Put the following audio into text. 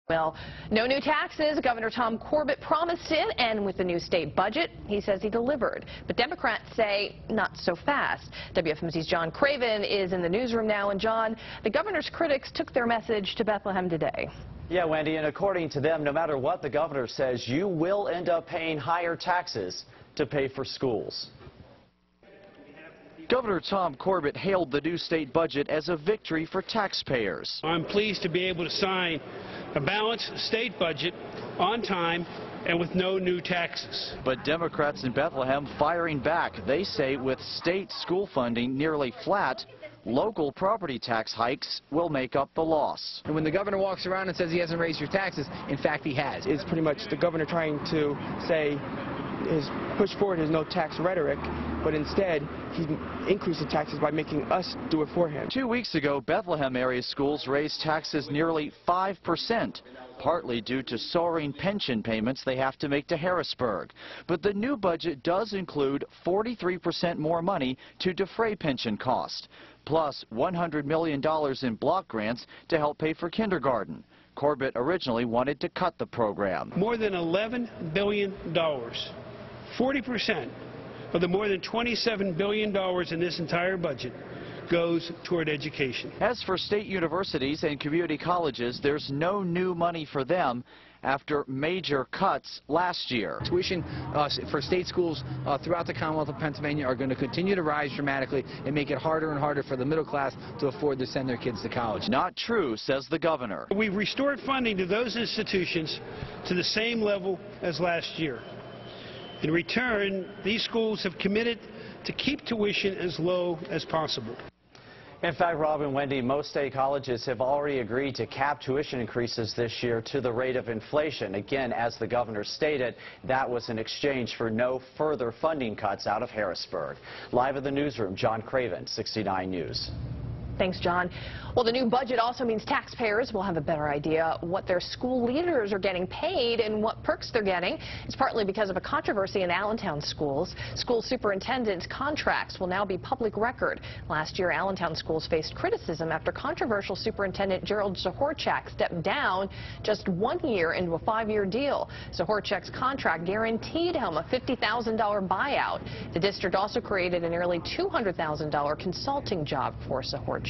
Well, no new taxes. Governor Tom Corbett promised it, and with the new state budget, he says he delivered. But Democrats say not so fast. WFMZ's John Craven is in the newsroom now. And John, the governor's critics took their message to Bethlehem today. Yeah, Wendy, and according to them, no matter what the governor says, you will end up paying higher taxes to pay for schools. Governor Tom Corbett hailed the new state budget as a victory for taxpayers. I'm pleased to be able to sign a balanced state budget on time and with no new taxes. But Democrats in Bethlehem firing back. They say with state school funding nearly flat, local property tax hikes will make up the loss. And when the governor walks around and says he hasn't raised your taxes, in fact he has. It's pretty much the governor trying to say his push forward is no tax rhetoric, but instead he's increasing taxes by making us do it for him. 2 weeks ago, Bethlehem area schools raised taxes nearly 5%, partly due to soaring pension payments they have to make to Harrisburg. But the new budget does include 43% more money to defray pension costs, plus $100 million in block grants to help pay for kindergarten. Corbett originally wanted to cut the program. More than $11 billion, 40% of the more than $27 billion in this entire budget goes toward education. As for state universities and community colleges, there's no new money for them after major cuts last year. Tuition for state schools throughout the Commonwealth of Pennsylvania are going to continue to rise dramatically and make it harder and harder for the middle class to afford to send their kids to college. Not true, says the governor. We've restored funding to those institutions to the same level as last year. In return, these schools have committed to keep tuition as low as possible. In fact, Rob and Wendy, most state colleges have already agreed to cap tuition increases this year to the rate of inflation. Again, as the governor stated, that was in exchange for no further funding cuts out of Harrisburg. Live in the newsroom, John Craven, 69 News. Thanks, John. Well, the new budget also means taxpayers will have a better idea what their school leaders are getting paid and what perks they're getting. It's partly because of a controversy in Allentown schools. School superintendents' contracts will now be public record. Last year, Allentown schools faced criticism after controversial Superintendent Gerald Zahorchak stepped down just 1 year into a 5-year deal. Zahorchak's contract guaranteed him a $50,000 buyout. The district also created a nearly $200,000 consulting job for Zahorchak.